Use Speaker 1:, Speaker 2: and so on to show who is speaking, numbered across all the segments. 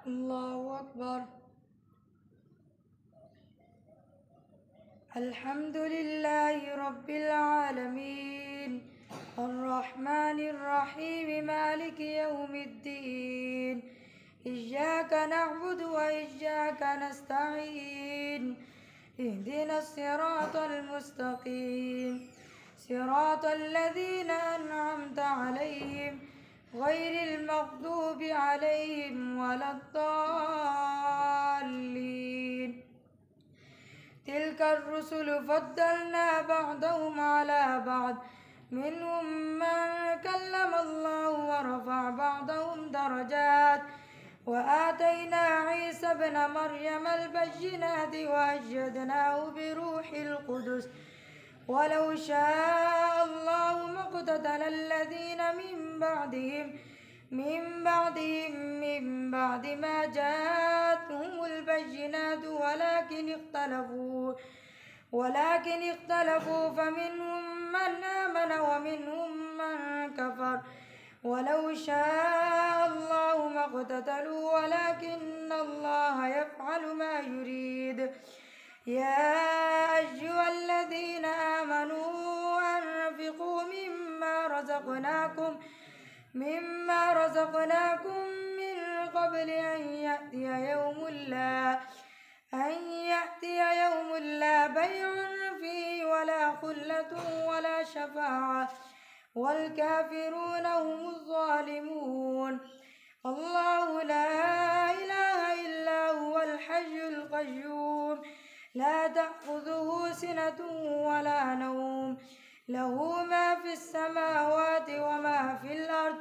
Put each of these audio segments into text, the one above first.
Speaker 1: الله أكبر. الحمد لله رب العالمين الرحمن الرحيم مالك يوم الدين إياك نعبد وإياك نستعين اهدنا الصراط المستقيم صراط الذين أنعمت عليهم غير المغضوب عليهم ولا الضالين. تلك الرسل فضلنا بعضهم على بعض منهم من كلم الله ورفع بعضهم درجات وآتينا عيسى ابن مريم البينات وأيدناه بروح القدس ولو شاء الله ما اقتتل الذين من بعد ما جاءتهم البينات ولكن اختلفوا فمنهم من آمن ومنهم من كفر ولو شاء الله ما اقتتلوا ولكن الله يفعل ما يريد. يا أيها الذين آمنوا أنفقوا مما رزقناكم من قبل أن يأتي يوم لا بيع فيه ولا خلة ولا شفاعة والكافرون هم الظالمون. الله لا إله إلا هو الحي القيوم لا تأخذه سنة ولا نوم له ما في السماوات وما في الأرض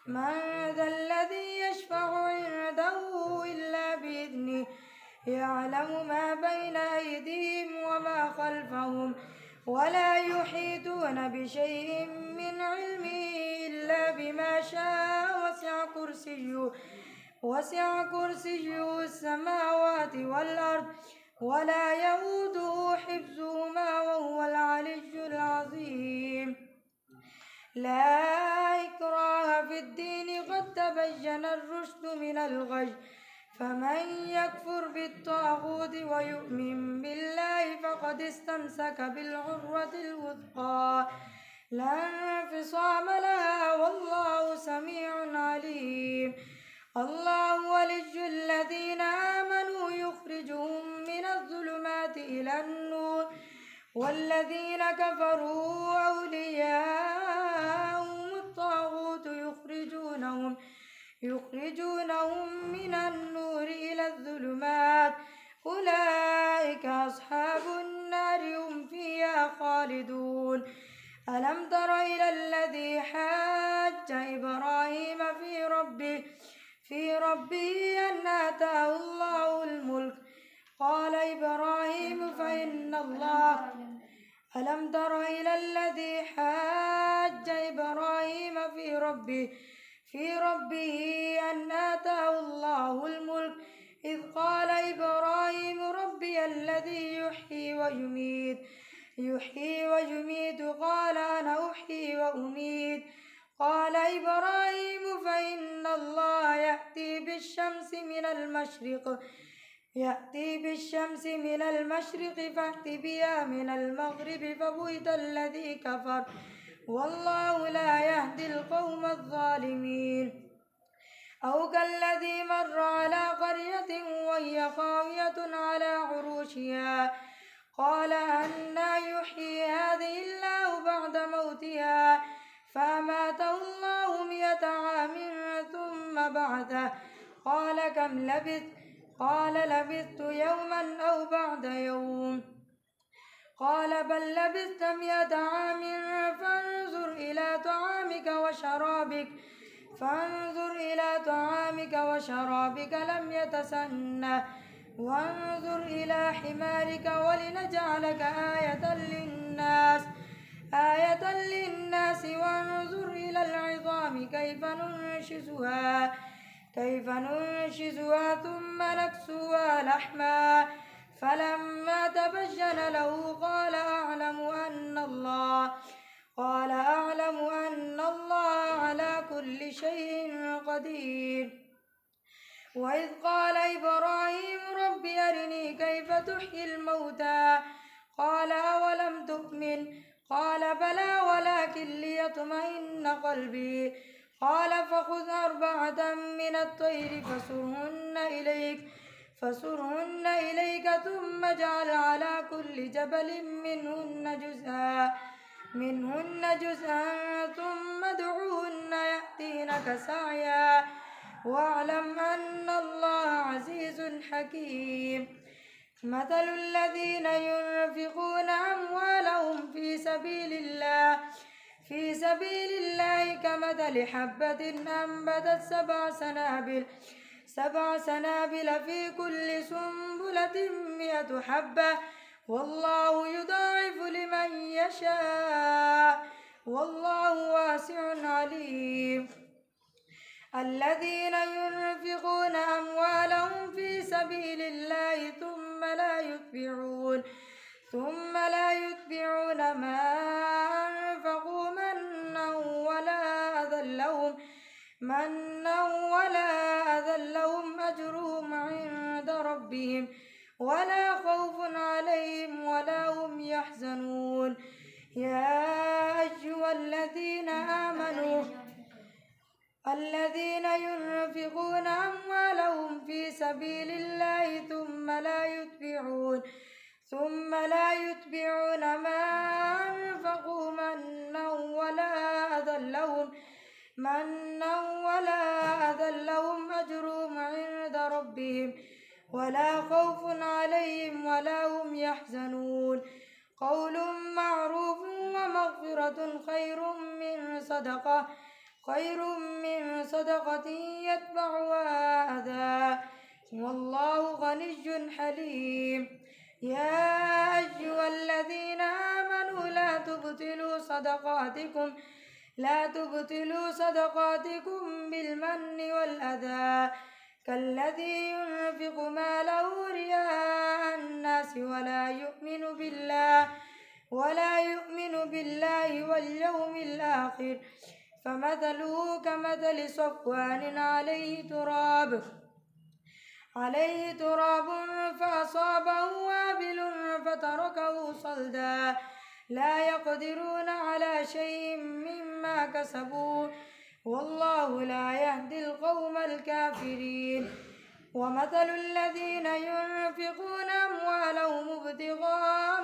Speaker 1: من ذا الذي يشفع عنده إلا بإذنه يعلم ما بين أيديهم وما خلفهم ولا يحيطون بشيء من علمه إلا بما شاء وسع كرسيه السماوات والأرض ولا يؤوده حفظهما وهو العلي العظيم. لا إكراه في الدين قد تبين الرشد من الغي فمن يكفر بالطاغوت ويؤمن بالله فقد استمسك بالعروة الوثقى لا انفصام لها والله سميع عليم. الله ولي الذين آمنوا يخرجهم من الظلمات إلى النور والذين كفروا أولياءهم الطاغوت يخرجونهم من النور إلى الظلمات أولئك أصحاب النار هم فيها خالدون. ألم تر إلى الذي حاج إبراهيم في ربه أن آتاه الله الملك قال إبراهيم فإن الله ألم تر إلى الذي حاج إبراهيم في ربه أن آتاه الله الملك إذ قال إبراهيم ربي الذي يحيي ويميت قال أنا أحيي وأميت قال إبراهيم فإن الله يأتي بالشمس من المشرق فأت بها من المغرب فبهت الذي كفر والله لا يهدي القوم الظالمين. أو كالذي مر على قرية وهي خاوية على عروشها قال أنى يحيي هذه الله بعد موتها فأماته الله 100 عام ثم بعثه قال كم لبثت قال لبثت يوما أو بعد يوم قال بل لبثت 100 عام فانظر إلى طعامك وشرابك لم يتسنه وانظر إلى حمارك ولنجعلك آية للناس وانظر إلى العظام كيف ننشزها ثم نكسوها لحما فلما تبين له قال أعلم أن الله على كل شيء قدير. وإذ قال إبراهيم رب أرني كيف تحيي الموتى قال أولم تؤمن قال بلى ولكن ليطمئن قلبي قال فخذ أربعة من الطير فصرهن إليك ثم اجعل على كل جبل منهن جزءا ثم ادعوهن يأتينك سعيا واعلم أن الله عزيز حكيم مثل الذين ينفقون أموالهم في سبيل الله كمثل حبة أنبتت سبع سنابل في كل سنبلة 100 حبة والله يضاعف لمن يشاء والله واسع عليم الذين ينفقون أموالهم في سبيل الله ثم لا يتبعون ما أنفقوا منا ولا أذى لهم أجرهم عند ربهم ولا خوف عليهم ولا هم يحزنون يا أيها الذين آمنوا الذين ينفقون أموالهم في سبيل الله ثم لا يتبعون ما أنفقوا منا ولا أذى لهم أجرهم عند ربهم ولا خوف عليهم ولا هم يحزنون قول معروف ومغفرة خير من صدقة يتبعها أذى والله غني حليم يا أيها الذين آمنوا لا تبطلوا صدقاتكم بالمن والأذى كالذي ينفق ماله رئاء الناس ولا يؤمن بالله واليوم الآخر فمثله كمثل صفوان عليه تراب فأصابه وابل فتركه صلدا لا يقدرون على شيء مما كسبوا والله لا يهدي القوم الكافرين ومثل الذين ينفقون أموالهم ابتغاء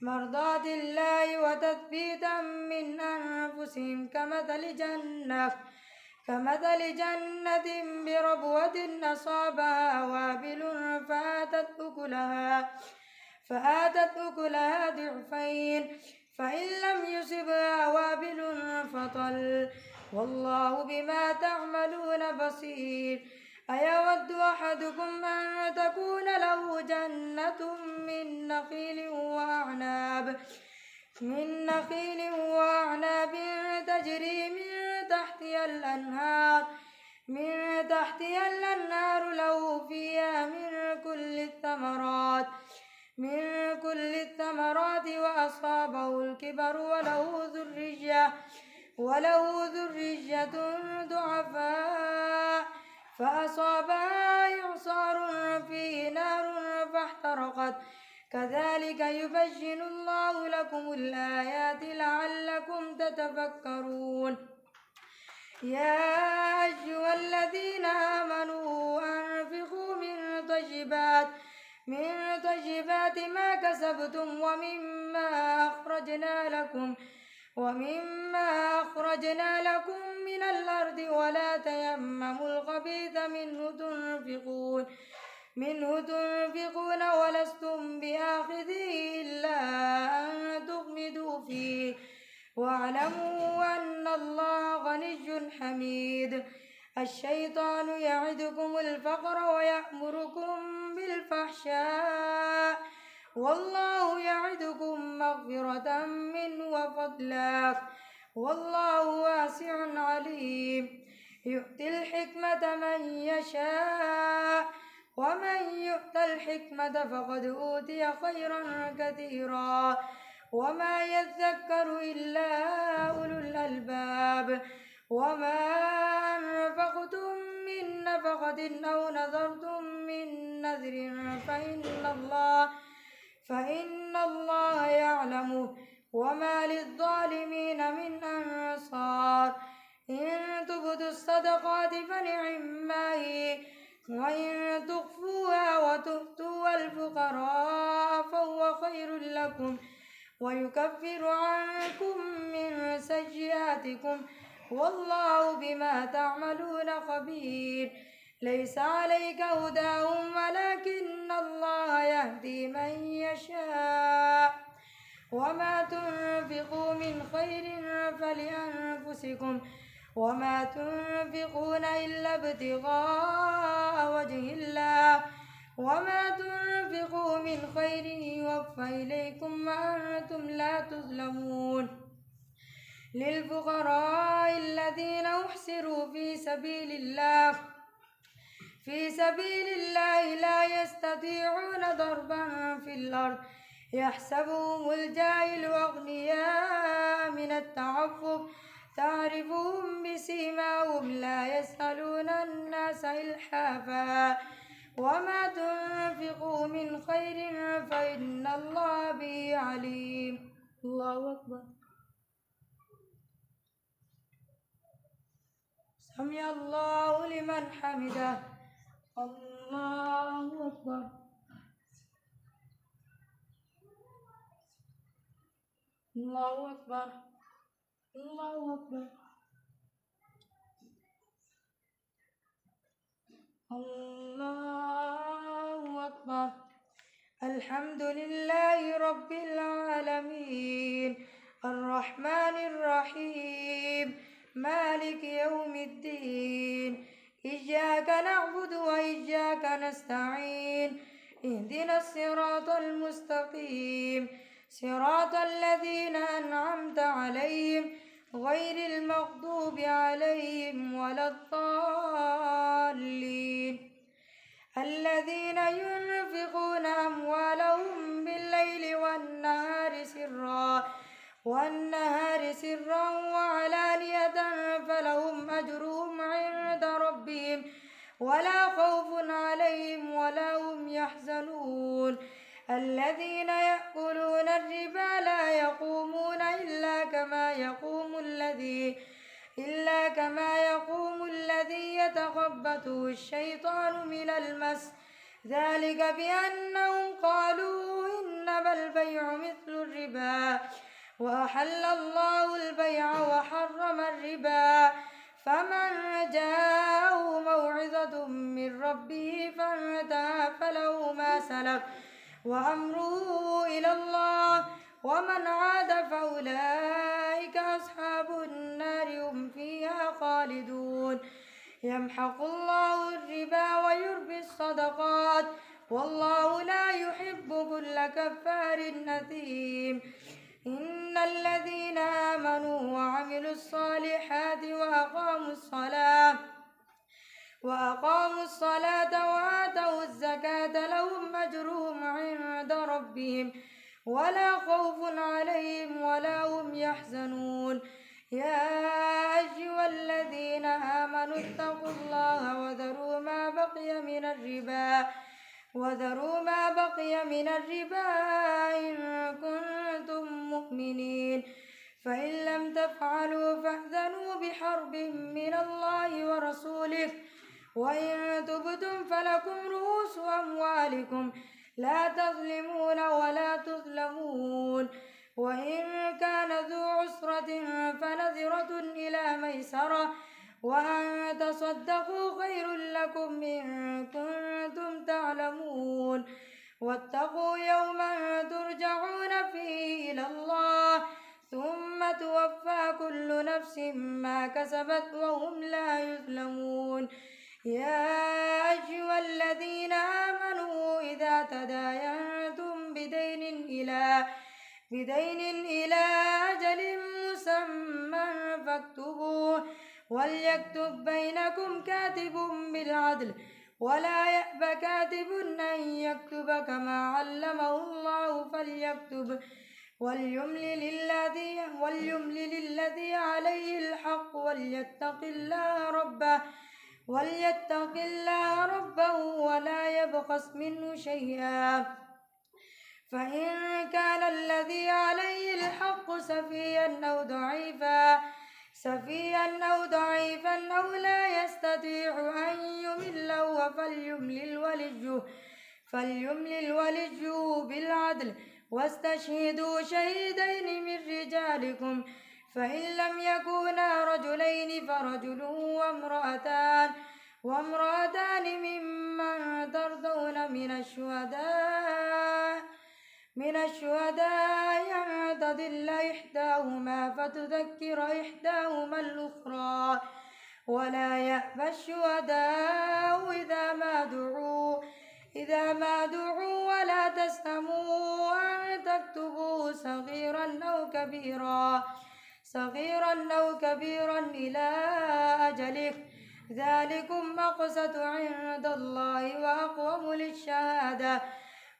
Speaker 1: مرضات الله وتثبيتا من أنفسهم كمثل جنة بربوة أصابها وابل فآتت أكلها ضعفين فإن لم يصبها وابل فطل والله بما تعملون بصير أيود أحدكم أن تكون له جنة من نخيل وأعناب تجري من تحتها الأنهار له فيها من كل الثمرات وأصابه الكبر وله ذرية ضعفاء فأصابها إعصار فيه نار فاحترقت كذلك يبين الله لكم الآيات لعلكم تتفكرون يا أيها الذين آمنوا أنفقوا من طيبات ما كسبتم ومما أخرجنا لكم من الأرض ولا تيمموا الخبيث منه تنفقون ولستم بآخذيه إلا أن تغمضوا فيه واعلموا أن الله غني حميد الشيطان يعدكم الفقر ويأمركم بالفحشاء والله يعدكم مغفرة منه وفضلا والله واسع عليم يؤتي الحكمة من يشاء ومن يؤت الحكمة فقد أوتي خيرا كثيرا وما يذكر إلا أولو الألباب وما أنفقتم من صدقة أو نذرتم من نذر فإن الله يعلمه وما للظالمين من أنصار. إن تبدوا الصدقات فنعما هي، وإن تخفوها وتؤتوا الفقراء فهو خير لكم ويكفر عنكم من سيئاتكم والله بما تعملون خبير. ليس عليك هداهم ولكن الله يهدي من يشاء وما تنفقوا من خير فلأنفسكم وما تنفقون إلا ابتغاء وجه الله وما تنفقوا من خير يوفى إليكم وأنتم لا تظلمون. للفقراء الذين أحصروا في سبيل الله لا يستطيعون ضربا في الأرض يحسبهم الجاهل أغنياء من التعفف تعرفهم بسيماهم لا يسألون الناس إلحافا وما تنفقوا من خير فإن الله به عليم. الله أكبر. سمع الله لمن حمده. الله أكبر. الله أكبر. الله أكبر. الله أكبر. الحمد لله رب العالمين الرحمن الرحيم مالك يوم الدين إياك نعبد وإياك نستعين اهدنا الصراط المستقيم صراط الذين أنعمت عليهم غير المغضوب عليهم ولا الضالين. الذين ينفقون أموالهم بالليل والنهار سرا وعلانية فلهم أجرهم عند ربهم ولا خوف عليهم ولا هم يحزنون. الذين يأكلون الربا لا يقومون إلا كما يقوم الذي يتخبطه الشيطان من المس ذلك بأنهم قالوا إنما البيع مثل الربا وأحل الله البيع وحرم الربا فمن جاءه موعظة من ربه فانتهى فله ما سلف وأمره إلى الله ومن عاد فأولئك أصحاب النار هم فيها خالدون. يمحق الله الربا ويربي الصدقات والله لا يحب كل كفار أثيم. إن الذين آمنوا وعملوا الصالحات وأقاموا الصلاة وآتوا الزكاة لهم أجرهم عند ربهم ولا خوف عليهم ولا هم يحزنون. يا أيها الذين آمنوا اتقوا الله وذروا ما بقي من الربا إن كنتم مؤمنين فإن لم تفعلوا فاذنوا بحرب من الله ورسوله وإن تبتم فلكم رؤوس أموالكم لا تظلمون ولا تظلمون. وإن كان ذو عسرة فنظرة إلى ميسرة وأن تصدقوا خير لكم إن كنتم تعلمون. واتقوا يوما ترجعون فيه إلى الله ثم توفى كل نفس ما كسبت وهم لا يظلمون. يا أيها الذين آمنوا إذا تداينتم بدين إلى أجل مسمى فاكتبوه وليكتب بينكم كاتب بالعدل ولا يأب كاتب أن يكتب كما علمه الله فليكتب وليملل الذي عليه الحق وليتق الله ربه وليتق الله ربه ولا يبخس منه شيئا. فإن كان الذي عليه الحق سفيا أو ضعيفا أو لا يستطيع أن يمل فليملل وليه بالعدل واستشهدوا شهيدين من رجالكم فإن لم يكونا رجلين فرجل وامرأتان ممن ترضون من الشهداء أن تضل إحداهما فتذكر إحداهما الأخرى ولا يأبى الشهداء إذا ما دعوا ولا تسأموا أن تكتبوا صغيرا أو كبيرا إلى أجله ذلكم أقسط عند الله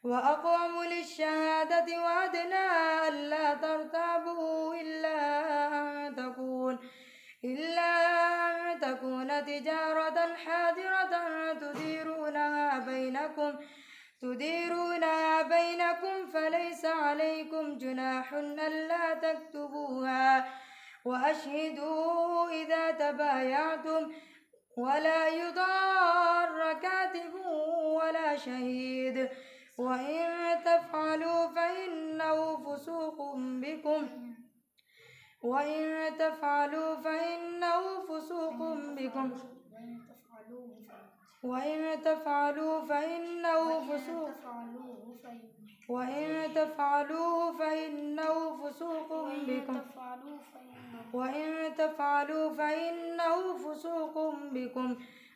Speaker 1: وأقوم للشهادة وأدنى ألا ترتابوا إلا أن تكون تجارة حاضرة تديرونها بينكم فليس عليكم جناح ألا تكتبوها وأشهدوا إذا تبايعتم ولا يضار كاتب ولا شهيد وإن تفعلوا فإنه فسوق بكم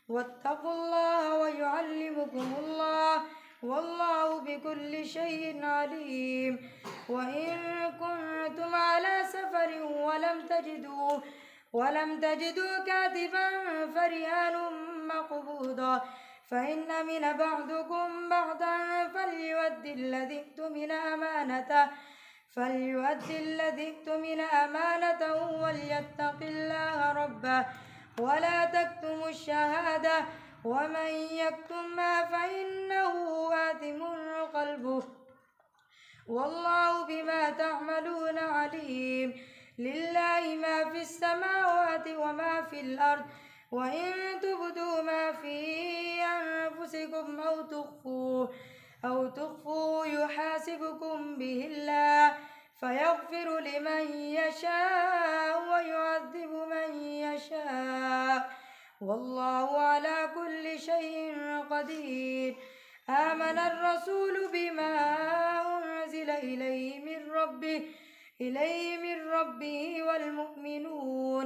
Speaker 1: واتقوا الله ويعلمكم الله والله بكل شيء عليم. وإن كنتم على سفر ولم تجدوا كاتبا فرهان مقبوضا فإن من بعضكم بعضا فليؤدي الذي اؤتمن أمانته وليتق الله ربه ولا تكتموا الشهادة ومن يكتمها فإنه آثم قلبه والله بما تعملون عليم. لله ما في السماوات وما في الأرض وإن تبدوا ما في أنفسكم أو تخفوه يحاسبكم به الله فيغفر لمن يشاء ويعذب من يشاء والله على كل شيء قدير. آمن الرسول بما أنزل إليه من ربه والمؤمنون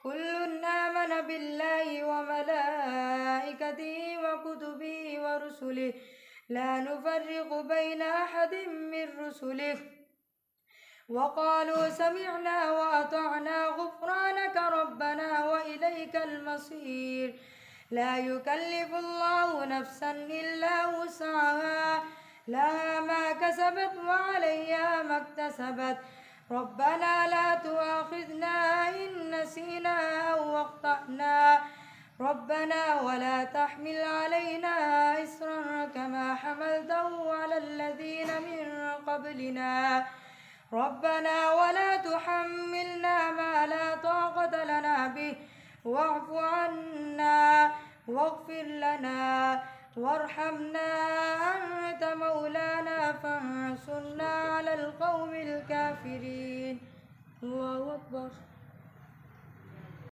Speaker 1: كل آمن بالله وملائكته وكتبه ورسله لا نفرق بين أحد من رسله وقالوا سمعنا وأطعنا غفرانك ربنا وإليك المصير. لا يكلف الله نفسا إلا وسعها لها ما كسبت وعليها ما اكتسبت ربنا لا تؤاخذنا إن نسينا أو أخطأنا ربنا ولا تحمل علينا إصرا كما حملته على الذين من قبلنا ربنا ولا تحملنا ما لا طاقة لنا به واعف عنا واغفر لنا وارحمنا أنت مولانا فانصرنا على القوم الكافرين. الله أكبر.